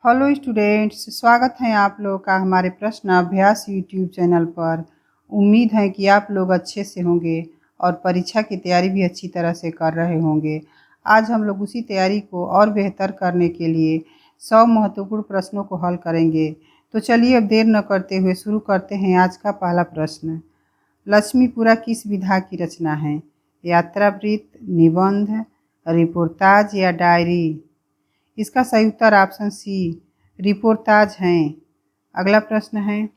Hello students, स्वागत है आप लोग का हमारे प्रश्न अभ्यास यूट्यूब चैनल पर। उम्मीद है कि आप लोग अच्छे से होंगे और परीक्षा की तैयारी भी अच्छी तरह से कर रहे होंगे। आज हम लोग उसी तैयारी को और बेहतर करने के लिए 100 महत्वपूर्ण प्रश्नों को हल करेंगे। तो चलिए अब देर न करते हुए शुरू करते हैं आज का पहला प्रश्न। लक्ष्मीपुरा किस विधा की रचना है? यात्रावृत्त, निबंध, रिपोर्टाज या डायरी? इसका सही उत्तर ऑप्शन सी रिपोर्टाज हैं। अगला प्रश्न है,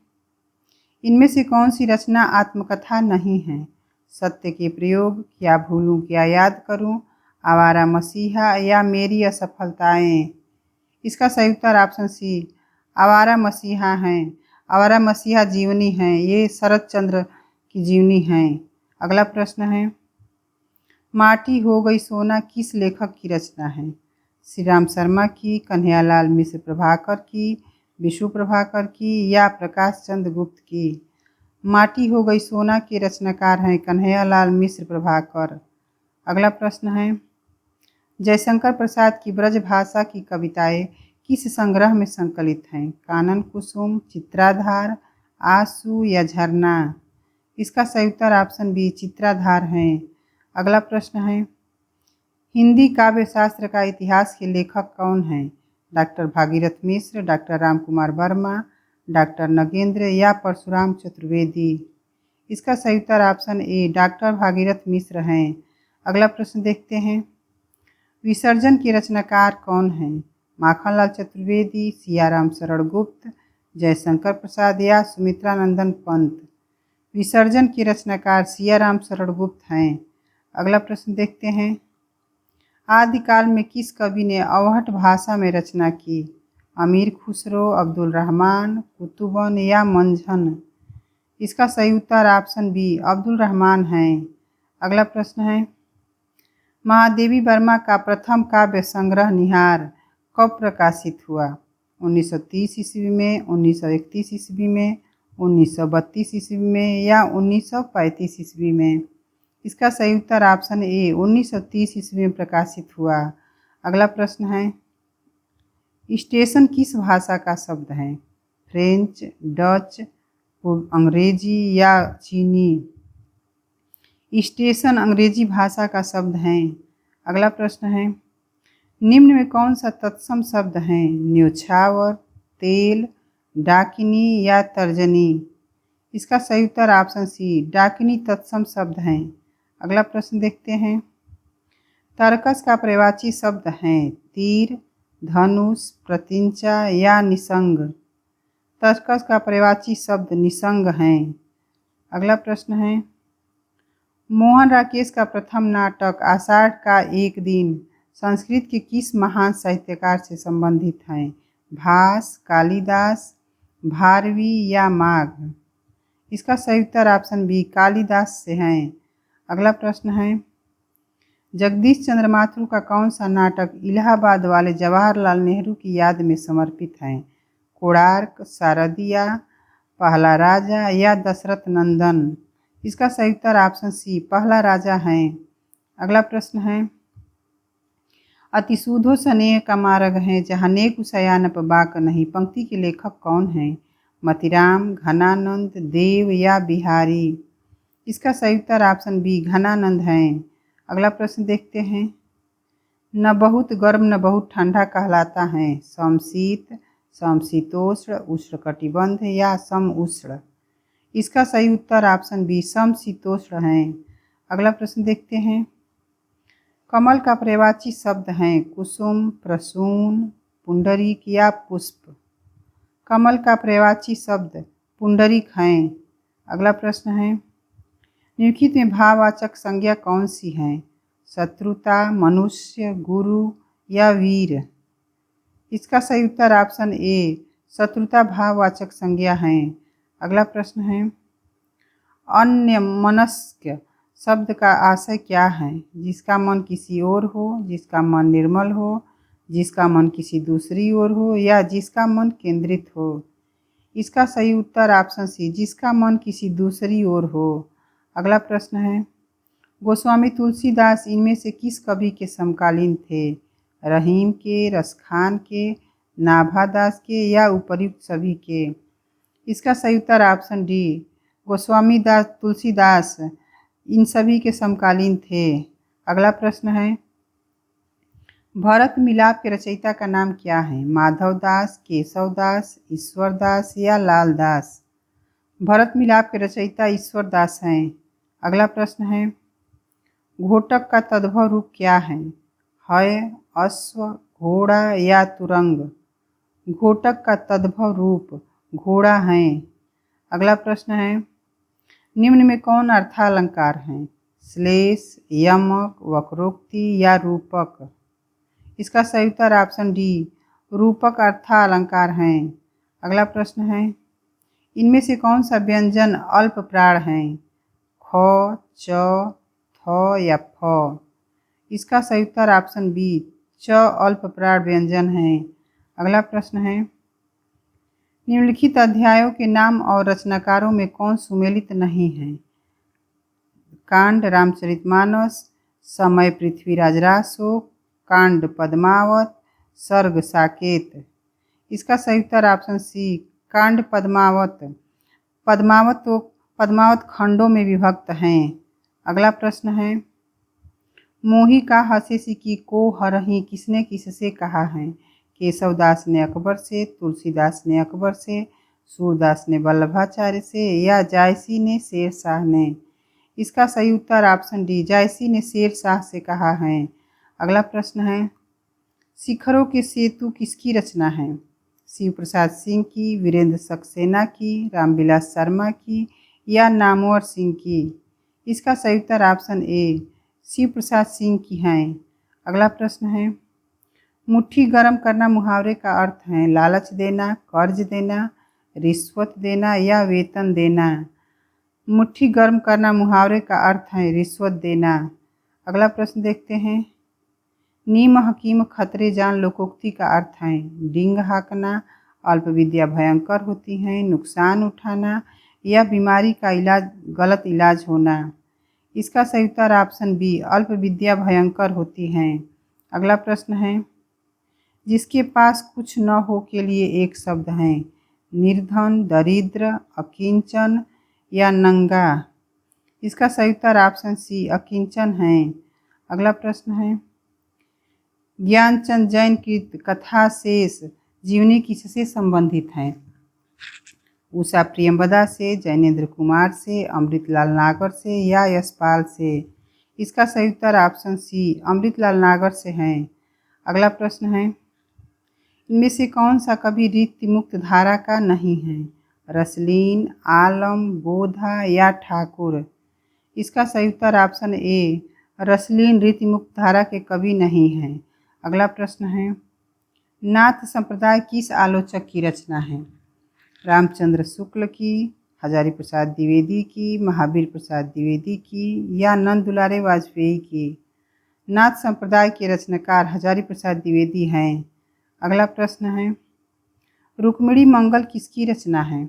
इनमें से कौन सी रचना आत्मकथा नहीं है? सत्य के प्रयोग, क्या भूलूं क्या याद करूं, आवारा मसीहा या मेरी असफलताएं? इसका सही उत्तर ऑप्शन सी आवारा मसीहा हैं। आवारा मसीहा जीवनी हैं, ये शरद चंद्र की जीवनी हैं। अगला प्रश्न है, माटी हो गई सोना किस लेखक की रचना है? श्री राम शर्मा की, कन्हैयालाल मिश्र प्रभाकर की, विशु प्रभाकर की या प्रकाश चंद्र गुप्त की? माटी हो गई सोना के रचनाकार हैं कन्हैयालाल मिश्र प्रभाकर। अगला प्रश्न है, जयशंकर प्रसाद की ब्रजभाषा की कविताएं किस संग्रह में संकलित हैं? कानन कुसुम, चित्राधार, आंसू या झरना? इसका सही उत्तर ऑप्शन बी चित्राधार हैं। अगला प्रश्न है, हिंदी काव्य शास्त्र का इतिहास के लेखक कौन हैं? डॉक्टर भागीरथ मिश्र, डॉक्टर राम कुमार वर्मा, डॉक्टर नगेंद्र या परशुराम चतुर्वेदी? इसका सही उत्तर ऑप्शन ए डॉक्टर भागीरथ मिश्र हैं। अगला प्रश्न देखते हैं, विसर्जन के रचनाकार कौन हैं? माखनलाल चतुर्वेदी, सियाराम शरण गुप्त, जयशंकर प्रसाद या सुमित्रा नंदन पंत? विसर्जन के रचनाकार सियाराम शरण गुप्त हैं। अगला प्रश्न देखते हैं, आदिकाल में किस कवि ने अवहट भाषा में रचना की? अमीर खुसरो, अब्दुल रहमान, कुतुबन या मंझन? इसका सही उत्तर ऑप्शन बी अब्दुल रहमान हैं। अगला प्रश्न है, महादेवी वर्मा का प्रथम काव्य संग्रह निहार कब प्रकाशित हुआ? 1930 ईस्वी में, 1931 ईस्वी में, 1932 ईस्वी में या 1935 ईस्वी में? इसका सही उत्तर ऑप्शन ए 1930 ईस्वी में प्रकाशित हुआ। अगला प्रश्न है, स्टेशन किस भाषा का शब्द है? फ्रेंच, डच, अंग्रेजी या चीनी? स्टेशन अंग्रेजी भाषा का शब्द है। अगला प्रश्न है, निम्न में कौन सा तत्सम शब्द है? न्योछावर, तेल, डाकिनी या तर्जनी? इसका सही उत्तर ऑप्शन सी डाकिनी तत्सम शब्द हैं। अगला प्रश्न देखते हैं, तर्कस का पर्यायवाची शब्द हैं तीर, धनुष, प्रत्यंचा या निसंग? तर्कस का पर्यायवाची शब्द निसंग हैं। अगला प्रश्न है, मोहन राकेश का प्रथम नाटक आषाढ़ का एक दिन संस्कृत के किस महान साहित्यकार से संबंधित है? भास, कालिदास, भारवी या माघ? इसका सही उत्तर ऑप्शन बी कालिदास से हैं। अगला प्रश्न है, जगदीश चंद्र माथुर का कौन सा नाटक इलाहाबाद वाले जवाहरलाल नेहरू की याद में समर्पित है? कोणार्क, शारदिया, पहला राजा या दशरथ नंदन? इसका सही उत्तर ऑप्शन सी पहला राजा हैं। अगला प्रश्न है, अतिशूधो स्नेह का मार्ग है जहाँ नेक सयानप बाक नहीं, पंक्ति के लेखक कौन हैं? मतिराम, घनानंद, देव या बिहारी? इसका सही उत्तर ऑप्शन बी घनानंद हैं। अगला प्रश्न देखते हैं, न बहुत गर्म न बहुत ठंडा कहलाता है, समशीत, समशीतोष्ण, उष्णकटिबंध या सम उष्ण? इसका सही उत्तर ऑप्शन बी समशीतोष्ण हैं। अगला प्रश्न देखते हैं, कमल का पर्यायवाची शब्द हैं कुसुम, प्रसून, पुंडरीक या पुष्प? कमल का पर्यायवाची शब्द पुंडरीक हैं। अगला प्रश्न है, निम्नलिखित में भाववाचक संज्ञा कौन सी है? शत्रुता, मनुष्य, गुरु या वीर? इसका सही उत्तर ऑप्शन ए शत्रुता भाववाचक संज्ञा है। अगला प्रश्न है, अन्यमनस्क शब्द का आशय क्या है? जिसका मन किसी और हो, जिसका मन निर्मल हो, जिसका मन किसी दूसरी ओर हो या जिसका मन केंद्रित हो? इसका सही उत्तर ऑप्शन सी जिसका मन किसी दूसरी ओर हो। अगला प्रश्न है, गोस्वामी तुलसीदास इनमें से किस कवि के समकालीन थे? रहीम के, रसखान के, नाभा दास के या उपर्युक्त सभी के? इसका सही उत्तर ऑप्शन डी, गोस्वामी दास तुलसीदास इन सभी के समकालीन थे। अगला प्रश्न है, भरत मिलाप के रचयिता का नाम क्या है? माधव दास, केशव दास, ईश्वर दास या लाल दास? भरत मिलाप के रचयिता ईश्वर दास हैं। अगला प्रश्न है, घोटक का तद्भव रूप क्या है? है, अश्व, घोड़ा या तुरंग? घोटक का तद्भव रूप घोड़ा है। अगला प्रश्न है, निम्न में कौन अर्थालंकार है? श्लेष, यमक, वक्रोक्ति या रूपक? इसका सही उत्तर ऑप्शन डी, रूपक अर्थालंकार हैं। अगला प्रश्न है, इनमें से कौन सा व्यंजन अल्प प्राण है? ख, च, थ या फ? इसका सही उत्तर ऑप्शन बी, च अल्प प्राण व्यंजन है। अगला प्रश्न है, निम्नलिखित अध्यायों के नाम और रचनाकारों में कौन सुमेलित नहीं है? कांड रामचरितमानस, समय पृथ्वीराज रासो, कांड पद्मावत, सर्ग साकेत? इसका सही उत्तर ऑप्शन सी, कांड पद्मावत। पद्मावत खंडों में विभक्त हैं। अगला प्रश्न है, मोही का हंसे सिकी को हरही किसने किससे कहा है? केशवदास ने अकबर से, तुलसीदास ने अकबर से, सूरदास ने वल्लभाचार्य से या जायसी ने शेरशाह ने? इसका सही उत्तर ऑप्शन डी, जायसी ने शेरशाह से कहा है। अगला प्रश्न है, शिखरों के सेतु किसकी रचना है? शिव प्रसाद सिंह की, वीरेंद्र सक्सेना की, रामविलास शर्मा की या नामवर सिंह की? इसका सही उत्तर ऑप्शन ए, शिव प्रसाद सिंह की हैं। अगला प्रश्न है, मुट्ठी गर्म करना मुहावरे का अर्थ है? लालच देना, कर्ज देना, रिश्वत देना या वेतन देना? मुट्ठी गर्म करना मुहावरे का अर्थ है रिश्वत देना। अगला प्रश्न देखते हैं, नीम हकीम खतरे जान लोकोक्ति का अर्थ है? डींग हाँकना, अल्प विद्या भयंकर होती है, नुकसान उठाना या बीमारी का गलत इलाज होना? इसका सही उत्तर ऑप्शन बी, अल्प विद्या भयंकर होती है। अगला प्रश्न है, जिसके पास कुछ न हो के लिए एक शब्द है? निर्धन, दरिद्र, अकिंचन या नंगा? इसका सही उत्तर ऑप्शन सी, अकिंचन है। अगला प्रश्न है, ज्ञानचंद जैन की कथा शेष जीवनी किससे संबंधित है? उषा प्रियंवदा से, जैनेन्द्र कुमार से, अमृतलाल नागर से या यशपाल से? इसका सही उत्तर ऑप्शन सी, अमृतलाल नागर से है। अगला प्रश्न है, इनमें से कौन सा कवि रीति मुक्त धारा का नहीं है? रसलीन, आलम, बोधा या ठाकुर? इसका सही उत्तर ऑप्शन ए, रसलीन रीति मुक्त धारा के कवि नहीं हैं। अगला प्रश्न है, नाथ संप्रदाय किस आलोचक की रचना है? रामचंद्र शुक्ल की, हजारी प्रसाद द्विवेदी की, महावीर प्रसाद द्विवेदी की या नंद दुलारे वाजपेयी की? नाथ संप्रदाय के रचनाकार हजारी प्रसाद द्विवेदी हैं। अगला प्रश्न है, रुक्मिणी मंगल किसकी रचना है?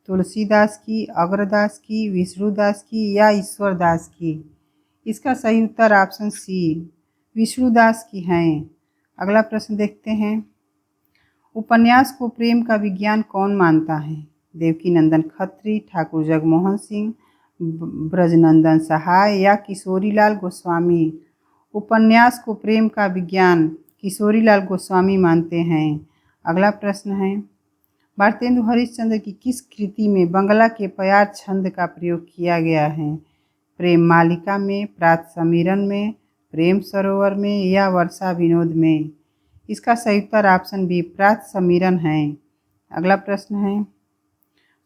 तुलसीदास की, अग्रदास की, विष्णुदास की या ईश्वरदास की? इसका सही उत्तर ऑप्शन सी, विष्णुदास की हैं। अगला प्रश्न देखते हैं, उपन्यास को प्रेम का विज्ञान कौन मानता है? देवकीनंदन खत्री, ठाकुर जगमोहन सिंह, ब्रजनंदन सहाय या किशोरीलाल गोस्वामी? उपन्यास को प्रेम का विज्ञान किशोरीलाल गोस्वामी मानते हैं। अगला प्रश्न है, भारतेंदु हरिश्चंद्र की किस कृति में बंगला के प्यार छंद का प्रयोग किया गया है? प्रेम मालिका में, प्रात समीरन में, प्रेम सरोवर में या वर्षा विनोद में? इसका सही उत्तर ऑप्शन बी, प्रात समीरन है। अगला प्रश्न है,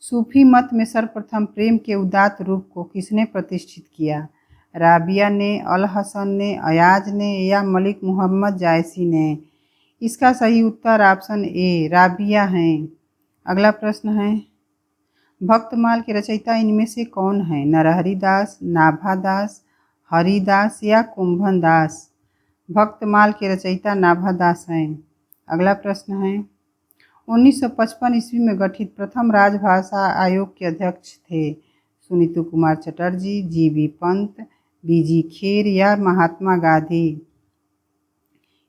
सूफी मत में सर्वप्रथम प्रेम के उदात्त रूप को किसने प्रतिष्ठित किया? राबिया ने, अल हसन ने, अयाज ने या मलिक मोहम्मद जायसी ने? इसका सही उत्तर ऑप्शन ए, राबिया हैं। अगला प्रश्न है, भक्तमाल के रचयिता इनमें से कौन है? नरहरि दास, नाभा दास, हरिदास या कुंभन दास? भक्तमाल के रचयिता नाभा दास हैं। अगला प्रश्न है, 1955 ईस्वी में गठित प्रथम राजभाषा आयोग के अध्यक्ष थे? सुनीतु कुमार चटर्जी, जी बी पंत, बीजी खेर या महात्मा गांधी?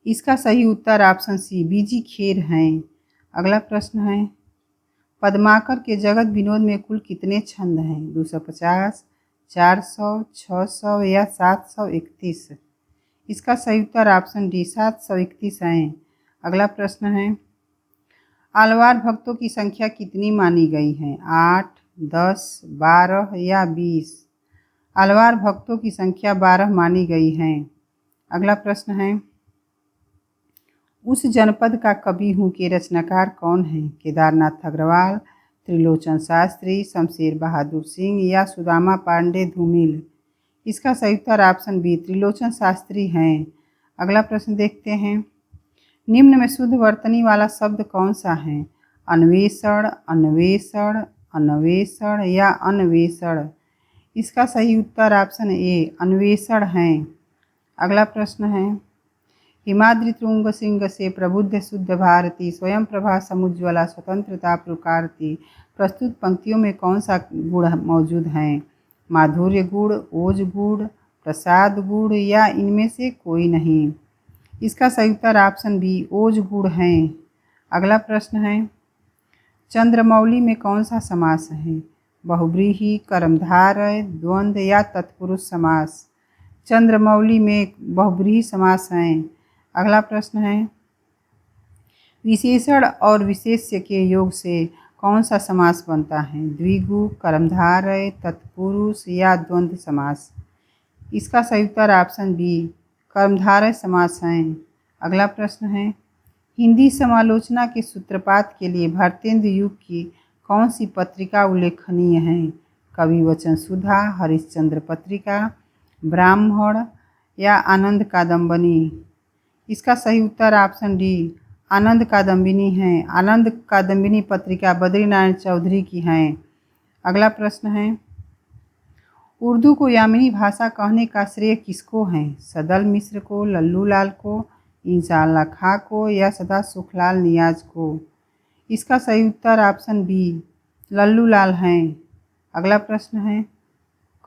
इसका सही उत्तर ऑप्शन सी बीजी खेर हैं। अगला प्रश्न है, पद्माकर के जगत विनोद में कुल कितने छंद हैं? 250, 400, 600 या 731? इसका सही उत्तर ऑप्शन डी 731 है। अगला प्रश्न है, आलवार भक्तों की संख्या कितनी मानी गई है? 8, 10, 12 या 20? आलवार भक्तों की संख्या 12 मानी गई है। अगला प्रश्न है, उस जनपद का कवि हूँ के रचनाकार कौन है? केदारनाथ अग्रवाल, त्रिलोचन शास्त्री, शमशेर बहादुर सिंह या सुदामा पांडे धूमिल? इसका सही उत्तर ऑप्शन बी त्रिलोचन शास्त्री हैं। अगला प्रश्न देखते हैं, निम्न में शुद्ध वर्तनी वाला शब्द कौन सा है? अन्वेषण, अन्वेषण, अन्वेषण या अन्वेषण? इसका सही उत्तर ऑप्शन ए अन्वेषण है। अगला प्रश्न है, हिमाद्रि तुंग सिंह से प्रबुद्ध शुद्ध भारती स्वयं प्रभा समुज्ज्वला स्वतंत्रता पुकारती प्रस्तुत पंक्तियों में कौन सा गुण मौजूद है? माधुर्य गुण, ओज गुण, प्रसाद गुण या इनमें से कोई नहीं? इसका सही उत्तर ऑप्शन बी ओज गुण है। अगला प्रश्न है, चंद्रमौली में कौन सा समास है? बहुव्रीहि, कर्मधारय, द्वंद्व या तत्पुरुष समास? चंद्रमौली में बहुव्रीहि समास है। अगला प्रश्न है, विशेषण और विशेष्य के योग से कौन सा समास बनता है? द्विगु, कर्मधारय, तत्पुरुष या द्वंद्व समास? इसका सही उत्तर ऑप्शन बी कर्मधारय समास है। अगला प्रश्न है, हिंदी समालोचना के सूत्रपात के लिए भारतेंदु युग की कौन सी पत्रिका उल्लेखनीय है? कवि वचन सुधा, हरिश्चंद्र पत्रिका, ब्राह्मण या आनंद कादम्बिनी? इसका सही उत्तर ऑप्शन डी आनंद कादम्बिनी है। आनंद कादम्बिनी पत्रिका बद्रीनारायण चौधरी की है। अगला प्रश्न है, उर्दू को यामिनी भाषा कहने का श्रेय किसको है? सदल मिश्र को, लल्लू लाल को, इंशाअल्लाह खां को या सदा सुखलाल नियाज को? इसका सही उत्तर ऑप्शन बी लल्लू लाल हैं। अगला प्रश्न है,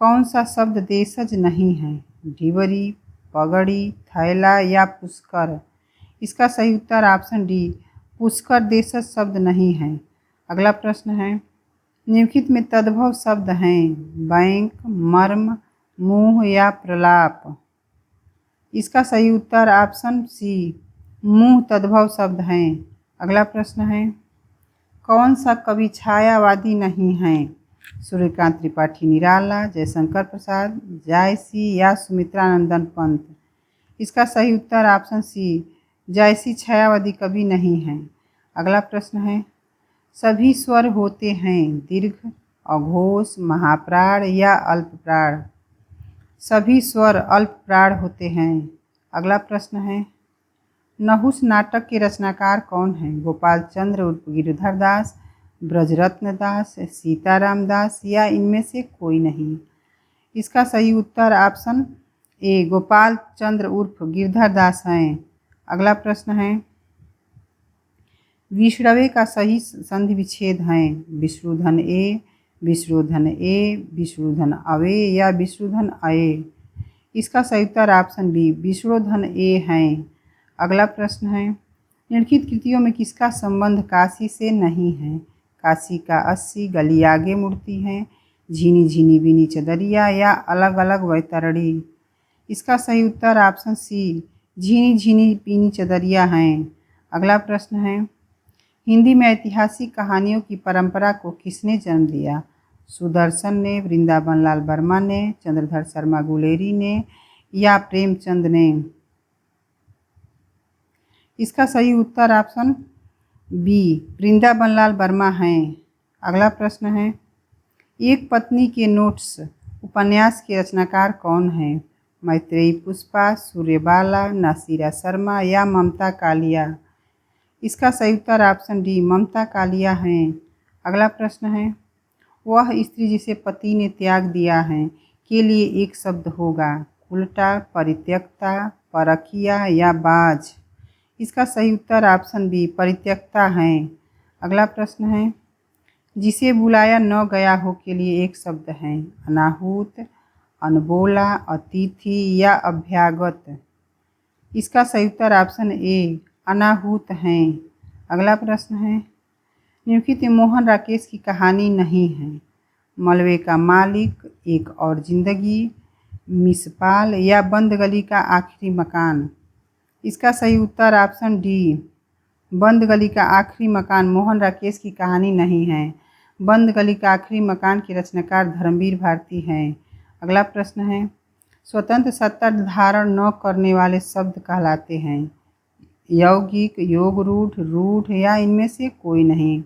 कौन सा शब्द देशज नहीं है? ढिबरी, पगड़ी, थैला या पुष्कर? इसका सही उत्तर ऑप्शन डी पुष्कर देशज शब्द नहीं है। अगला प्रश्न है, निम्नलिखित में तद्भव शब्द हैं? बैंक, मर्म, मुंह या प्रलाप? इसका सही उत्तर ऑप्शन सी मुंह तद्भव शब्द हैं। अगला प्रश्न है, कौन सा कवि छायावादी नहीं है? सूर्यकांत त्रिपाठी निराला, जयशंकर प्रसाद, जायसी या सुमित्रानंदन पंत? इसका सही उत्तर ऑप्शन सी जायसी छायावादी कवि नहीं है। अगला प्रश्न है, सभी स्वर होते हैं दीर्घ, अघोष, महाप्राण या अल्पप्राण? सभी स्वर अल्पप्राण होते हैं। अगला प्रश्न है, नहुस नाटक के रचनाकार कौन हैं? गोपाल चंद्र उर्फ गिरधर दास, ब्रजरत्न दास, सीताराम दास या इनमें से कोई नहीं? इसका सही उत्तर ऑप्शन ए गोपाल चंद्र उर्फ गिरधर दास हैं। अगला प्रश्न है, विष्णवे का सही संधि विच्छेद हैं? विष्णुधन ए, विष्णुधन ए, विष्णुधन अवे या विष्णुधन अये? इसका सही उत्तर ऑप्शन बी विष्णुधन ए हैं। अगला प्रश्न है, निम्नलिखित कृतियों में किसका संबंध काशी से नहीं है? काशी का 80, गली आगे मुड़ती है, झीनी झीनी बीनी चदरिया या अलग अलग वैतरणी? इसका सही उत्तर ऑप्शन सी झीनी झीनी बीनी चदरिया हैं। अगला प्रश्न है, हिंदी में ऐतिहासिक कहानियों की परंपरा को किसने जन्म दिया? सुदर्शन ने, वृंदावन लाल वर्मा ने, चंद्रधर शर्मा गुलेरी ने या प्रेमचंद ने? इसका सही उत्तर ऑप्शन बी वृंदावन लाल वर्मा हैं। अगला प्रश्न है, एक पत्नी के नोट्स उपन्यास के रचनाकार कौन हैं? मैत्रेयी पुष्पा, सूर्यबाला, नासिरा शर्मा या ममता कालिया? इसका सही उत्तर ऑप्शन डी ममता कालिया हैं। अगला प्रश्न है, वह स्त्री जिसे पति ने त्याग दिया है के लिए एक शब्द होगा? उल्टा, परित्यक्ता, परकिया या बाज? इसका सही उत्तर ऑप्शन बी परित्यक्ता हैं। अगला प्रश्न है, जिसे बुलाया न गया हो के लिए एक शब्द है? अनाहूत, अनबोला, अतिथि या अभ्यागत? इसका सही उत्तर ऑप्शन ए अनाहूत हैं। अगला प्रश्न है, निम्नलिखित में मोहन राकेश की कहानी नहीं है। मलबे का मालिक, एक और जिंदगी, मिसपाल या बंद गली का आखिरी मकान। इसका सही उत्तर ऑप्शन डी बंद गली का आखिरी मकान मोहन राकेश की कहानी नहीं है। बंद गली का आखिरी मकान के रचनाकार धर्मवीर भारती हैं। अगला प्रश्न है, स्वतंत्र सत्ता धारण न करने वाले शब्द कहलाते हैं। यौगिक, योग रूढ़, रूढ़ या इनमें से कोई नहीं।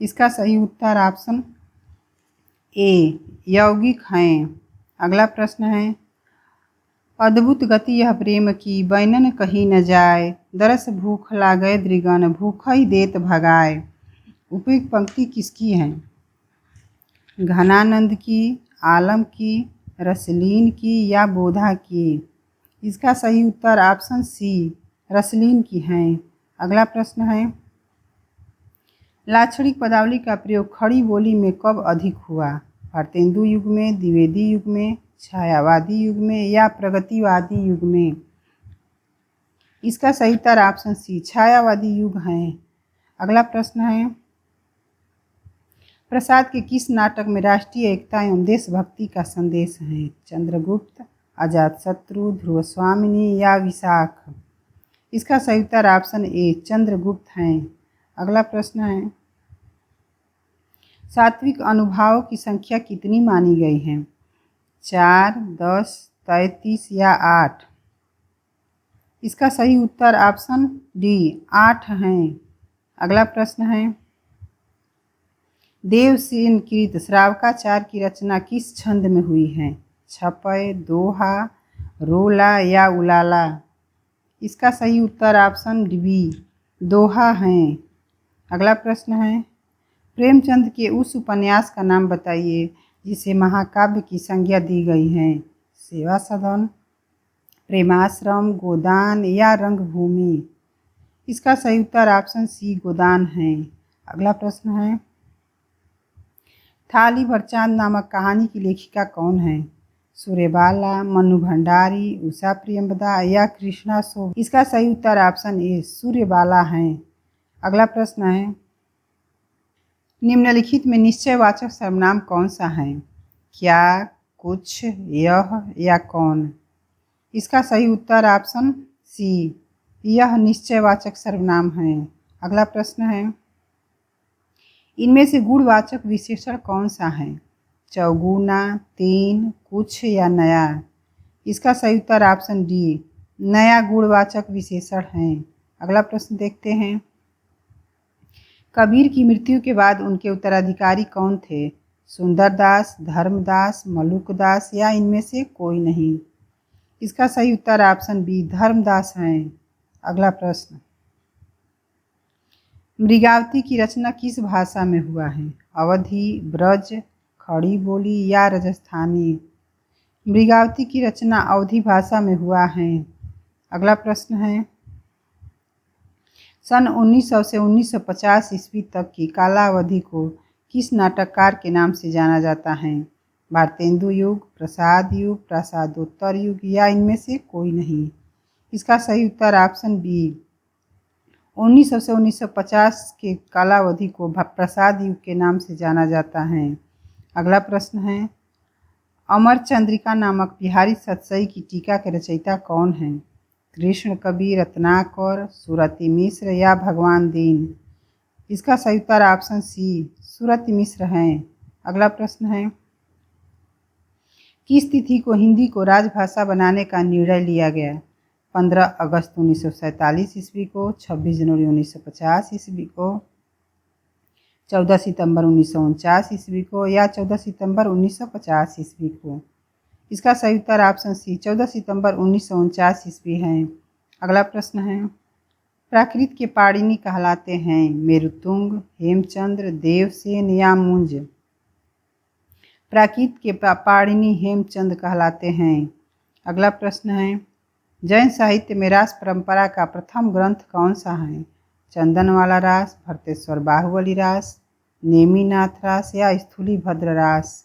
इसका सही उत्तर ऑप्शन ए यौगिक हैं। अगला प्रश्न है, अद्भुत गति यह प्रेम की, बैनन कहीं न जाए, दरस भूख लागै दृगन, भूख ही देत भगाए। उपयुक्त पंक्ति किसकी है? घनानंद की, आलम की, रसलीन की या बोधा की। इसका सही उत्तर ऑप्शन सी रसलीन की है। अगला प्रश्न है, लाक्षणिक पदावली का प्रयोग खड़ी बोली में कब अधिक हुआ? भारतेंदु युग में, द्विवेदी युग में, छायावादी युग में या प्रगतिवादी युग में। इसका सही उत्तर ऑप्शन सी छायावादी युग है। अगला प्रश्न है, प्रसाद के किस नाटक में राष्ट्रीय एकता एवं देशभक्ति का संदेश है? चंद्रगुप्त, अजातशत्रु, ध्रुवस्वामिनी या विशाख। इसका सही उत्तर ऑप्शन ए चंद्रगुप्त है। अगला प्रश्न है, सात्विक अनुभावों की संख्या कितनी मानी गई है? 4, 10, 33 या 8। इसका सही उत्तर ऑप्शन डी 8 है। अगला प्रश्न है, देवसेन कृत श्रावकाचार की रचना किस छंद में हुई है? छपय, दोहा, रोला या उलाला। इसका सही उत्तर ऑप्शन बी दोहा है। अगला प्रश्न है, प्रेमचंद के उस उपन्यास का नाम बताइए जिसे महाकाव्य की संज्ञा दी गई है। सेवा सदन, प्रेमाश्रम, गोदान या रंगभूमि। इसका सही उत्तर ऑप्शन सी गोदान है। अगला प्रश्न है, थाली भर चांद नामक कहानी की लेखिका कौन है? सूर्यबाला, मनु भंडारी, उषा प्रियंवदा या कृष्णा शोभ। इसका सही उत्तर ऑप्शन ए सूर्यबाला है। अगला प्रश्न है, निम्नलिखित में निश्चयवाचक सर्वनाम कौन सा है? क्या, कुछ, यह या कौन। इसका सही उत्तर ऑप्शन सी यह निश्चयवाचक सर्वनाम है। अगला प्रश्न है, इनमें से गुणवाचक विशेषण कौन सा है? चौगुना, तीन, कुछ या नया। इसका सही उत्तर ऑप्शन डी नया गुणवाचक विशेषण है। अगला प्रश्न देखते हैं, कबीर की मृत्यु के बाद उनके उत्तराधिकारी कौन थे? सुंदरदास, धर्मदास, मलुकदास या इनमें से कोई नहीं। इसका सही उत्तर ऑप्शन बी धर्मदास है। अगला प्रश्न, मृगावती की रचना किस भाषा में हुआ है? अवधी, ब्रज, खड़ी बोली या राजस्थानी। मृगावती की रचना अवधी भाषा में हुआ है। अगला प्रश्न है, सन 1900 से 1950 ईस्वी तक की कालावधि को किस नाटककार के नाम से जाना जाता है? भारतेंदु युग, प्रसाद युग, प्रसादोत्तर युग या इनमें से कोई नहीं। इसका सही उत्तर ऑप्शन बी 1900 से 1950 के कालावधि को प्रसाद युग के नाम से जाना जाता है। अगला प्रश्न है, अमर चंद्रिका नामक बिहारी सतसई की टीका के रचयिता कौन है? कृष्ण कवि, रत्नाकर, सुरति मिश्र या भगवान दीन। इसका सही उत्तर ऑप्शन सी सुरति मिश्र है। अगला प्रश्न है, किस तिथि को हिंदी को राजभाषा बनाने का निर्णय लिया गया? 15 अगस्त 1947 ईस्वी को, 26 जनवरी 1950 ईस्वी को, 14 सितंबर 1949 ईस्वी को या 14 सितंबर 1950 ईस्वी को। इसका सही उत्तर ऑप्शन सी 14 सितंबर 1949 ईस्वी है। अगला प्रश्न है, प्राकृत के पाणिनि कहलाते हैं? मेरुतुंग, हेमचंद्र, देवसेन या मुंज। प्राकृत के पाणिनि हेमचंद कहलाते हैं। अगला प्रश्न है, जैन साहित्य में रास परंपरा का प्रथम ग्रंथ कौन सा है? चंदनवाला रास, भरतेश्वर बाहुबली रास, नेमिनाथ रास या स्थूलीभद्र रास।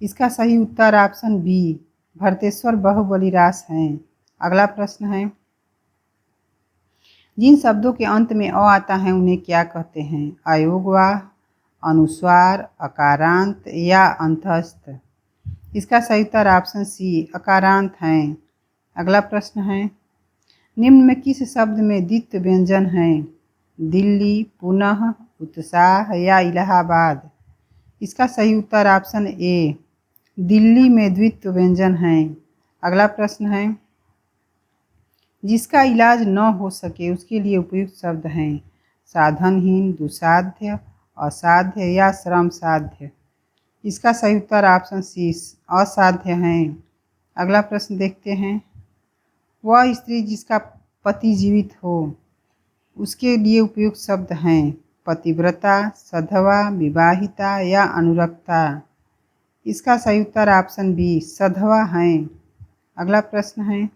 इसका सही उत्तर ऑप्शन बी भरतेश्वर बाहुबली रास है। अगला प्रश्न है, जिन शब्दों के अंत में अ आता है उन्हें क्या कहते हैं? अयोगवाह, अनुस्वार, अकारांत या अंतस्थ। इसका सही उत्तर ऑप्शन सी अकारांत है। अगला प्रश्न है, निम्न में किस शब्द में द्वित्व व्यंजन है? दिल्ली, पुनः, उत्साह या इलाहाबाद। इसका सही उत्तर ऑप्शन ए दिल्ली में द्वित्व व्यंजन है। अगला प्रश्न है, जिसका इलाज न हो सके उसके लिए उपयुक्त शब्द हैं? साधनहीन, दुसाध्य, असाध्य या श्रम साध्य। इसका सही उत्तर ऑप्शन सी असाध्य है। अगला प्रश्न देखते हैं, वह स्त्री जिसका पति जीवित हो उसके लिए उपयुक्त शब्द हैं? पतिव्रता, सधवा, विवाहिता या अनुरक्ता। इसका सही उत्तर ऑप्शन बी सधवा है। अगला प्रश्न है,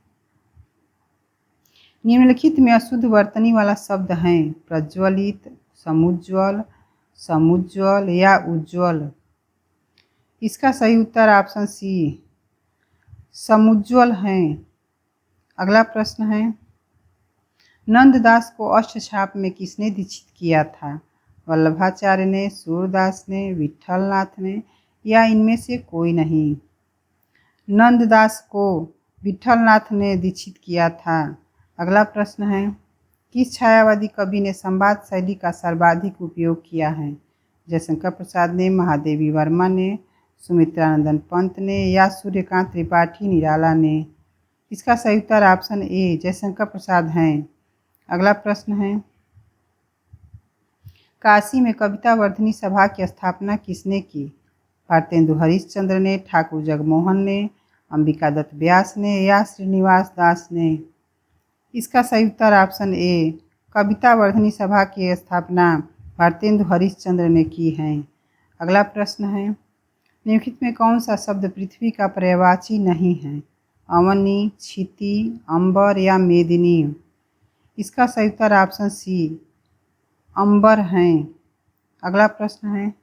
निम्नलिखित में अशुद्ध वर्तनी वाला शब्द हैं? प्रज्वलित, समुज्ज्वल, समुज्ज्वल या उज्ज्वल। इसका सही उत्तर ऑप्शन सी समुज्ज्वल है। अगला प्रश्न है, नंददास को अष्टछाप में किसने दीक्षित किया था? वल्लभाचार्य ने, सूरदास ने, विठलनाथ ने या इनमें से कोई नहीं। नंददास को विठलनाथ ने दीक्षित किया था। अगला प्रश्न है, किस छायावादी कवि ने संवाद शैली का सर्वाधिक उपयोग किया है? जयशंकर प्रसाद ने, महादेवी वर्मा ने, सुमित्रानंदन पंत ने या सूर्यकांत त्रिपाठी निराला ने। इसका सही उत्तर ऑप्शन ए जयशंकर प्रसाद हैं। अगला प्रश्न है, काशी में कविता वर्धनी सभा की स्थापना किसने की? भारतेंदु हरिश्चंद्र ने, ठाकुर जगमोहन ने, अंबिका दत्त व्यास ने या श्रीनिवास दास ने। इसका सही उत्तर ऑप्शन ए कविता वर्धनी सभा की स्थापना भारतेंदु हरिश्चंद्र ने की है। अगला प्रश्न है, निम्नलिखित में कौन सा शब्द पृथ्वी का पर्यायवाची नहीं है? अवनी, क्षिति, अंबर या मेदिनी। इसका सही उत्तर ऑप्शन सी अंबर है। अगला प्रश्न है,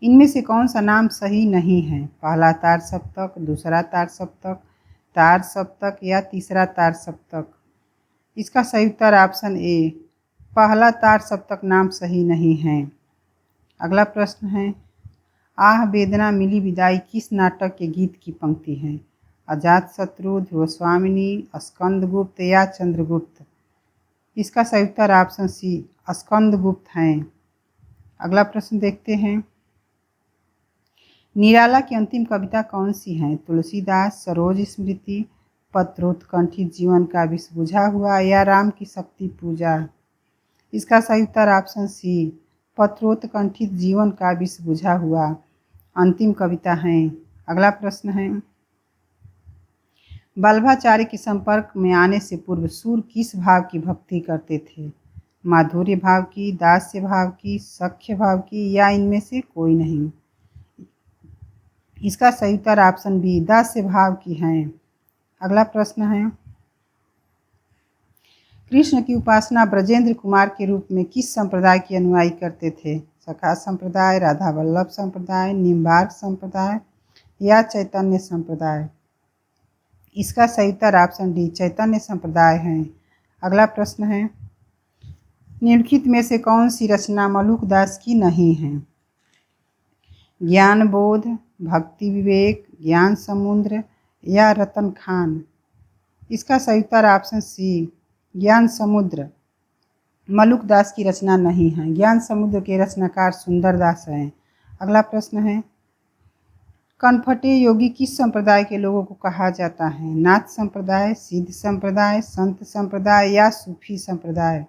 इनमें से कौन सा नाम सही नहीं है? पहला तार सप्तक, दूसरा तार सप्तक या तीसरा तार सप्तक। इसका सही उत्तर ऑप्शन ए पहला तार सप्तक नाम सही नहीं है। अगला प्रश्न है, आह वेदना मिली विदाई किस नाटक के गीत की पंक्ति है? अजातशत्रु, ध्रुवस्वामिनी, स्कंदगुप्त या चंद्रगुप्त। इसका सही उत्तर ऑप्शन सी स्कंदगुप्त हैं। अगला प्रश्न देखते हैं, निराला की अंतिम कविता कौन सी है? तुलसीदास, सरोज स्मृति, पत्रोत्कंठित जीवन का विष बुझा हुआ या राम की शक्ति पूजा। इसका सही उत्तर ऑप्शन सी पत्रोत्कंठित जीवन का विष बुझा हुआ अंतिम कविता है। अगला प्रश्न है, वल्लभाचार्य के संपर्क में आने से पूर्व सूर किस भाव की भक्ति करते थे? माधुर्य भाव की, दास्य भाव की, सख्य भाव की या इनमें से कोई नहीं। इसका सही उत्तर ऑप्शन बी दास्य भाव की है। अगला प्रश्न है, कृष्ण की उपासना ब्रजेंद्र कुमार के रूप में किस संप्रदाय के अनुयायी करते थे? सखा संप्रदाय, राधा वल्लभ संप्रदाय, निम्बार्क संप्रदाय या चैतन्य संप्रदाय। इसका सही उत्तर ऑप्शन डी चैतन्य संप्रदाय है। अगला प्रश्न है, निम्नलिखित में से कौन सी रचना मलुकदास की नहीं है? ज्ञान बोध, भक्ति विवेक, ज्ञान समुद्र या रतन खान। इसका सही उत्तर ऑप्शन सी ज्ञान समुद्र मलुकदास की रचना नहीं है। ज्ञान समुद्र के रचनाकार सुंदरदास हैं। अगला प्रश्न है, कनफटे योगी किस संप्रदाय के लोगों को कहा जाता है? नाथ संप्रदाय, सिद्ध संप्रदाय, संत संप्रदाय या सूफी संप्रदाय।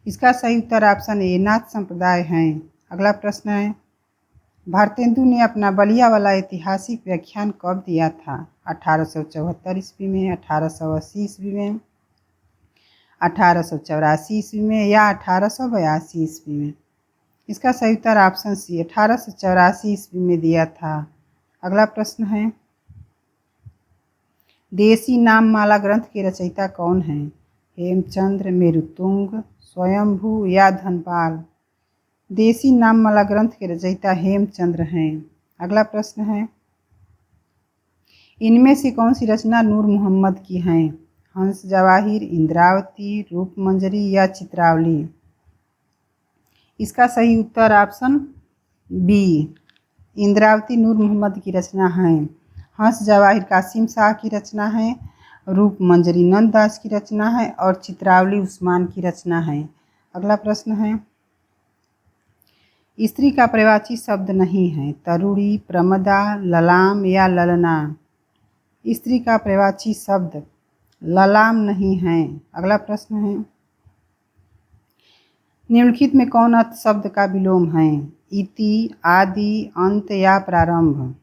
इसका सही उत्तर ऑप्शन ए नाथ संप्रदाय है। अगला प्रश्न है, भारतेंदु ने अपना बलिया वाला ऐतिहासिक व्याख्यान कब दिया था? 1874 ईस्वी में, 1880 ईस्वी में, 1884 ईस्वी में या 1882 ईस्वी में। इसका सही उत्तर ऑप्शन सी 1884 ईस्वी में दिया था। अगला प्रश्न है, देशी नाममाला ग्रंथ के रचयिता कौन हैं? हेमचंद्र, मेरुतुंग, स्वयंभू या धनपाल। देशी नाममाला ग्रंथ के रचयिता हेमचंद्र हैं। अगला प्रश्न है, इनमें से कौन सी रचना नूर मोहम्मद की हैं? हंस जवाहिर, इंद्रावती, रूपमंजरी या चित्रावली। इसका सही उत्तर ऑप्शन बी, इंद्रावती नूर मोहम्मद की रचना है। हंस जवाहिर कासिम शाह की रचना है। रूपमंजरी नंददास की रचना है और चित्रावली उस्मान की रचना है। अगला प्रश्न है, स्त्री का प्रवाची शब्द नहीं है। तरुणी, प्रमदा, ललाम या ललना। स्त्री का प्रवाची शब्द ललाम नहीं है। अगला प्रश्न है, निम्नलिखित में कौन अर्थ शब्द का विलोम है। इति, आदि, अंत या प्रारंभ।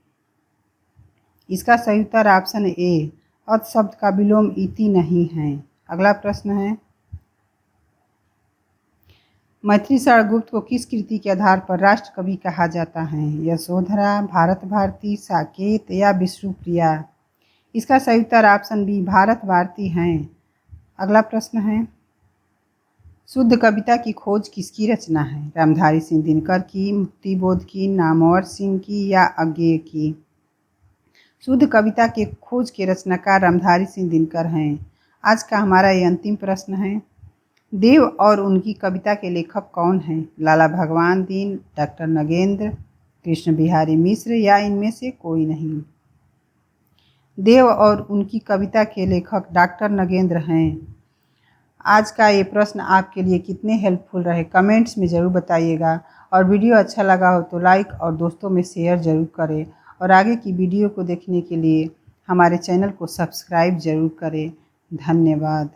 इसका सही उत्तर ऑप्शन ए, अर्थ शब्द का विलोम इति नहीं है। अगला प्रश्न है, मैथिली शरण गुप्त को किस कृति के आधार पर राष्ट्र कवि कहा जाता है। यशोधरा, भारत भारती, साकेत या विष्णुप्रिया। इसका सही उत्तर ऑप्शन बी, भारत भारती है। अगला प्रश्न है, शुद्ध कविता की खोज किसकी रचना है। रामधारी सिंह दिनकर की, मुक्तिबोध की, नामवर सिंह की या अज्ञेय की। शुद्ध कविता के खोज के रचनाकार रामधारी सिंह दिनकर हैं। आज का हमारा ये अंतिम प्रश्न है, देव और उनकी कविता के लेखक कौन हैं। लाला भगवान दीन, डॉक्टर नगेंद्र, कृष्ण बिहारी मिश्र या इनमें से कोई नहीं। देव और उनकी कविता के लेखक डॉक्टर नगेंद्र हैं। आज का ये प्रश्न आपके लिए कितने हेल्पफुल रहे कमेंट्स में ज़रूर बताइएगा, और वीडियो अच्छा लगा हो तो लाइक और दोस्तों में शेयर ज़रूर करें, और आगे की वीडियो को देखने के लिए हमारे चैनल को सब्सक्राइब ज़रूर करें। धन्यवाद।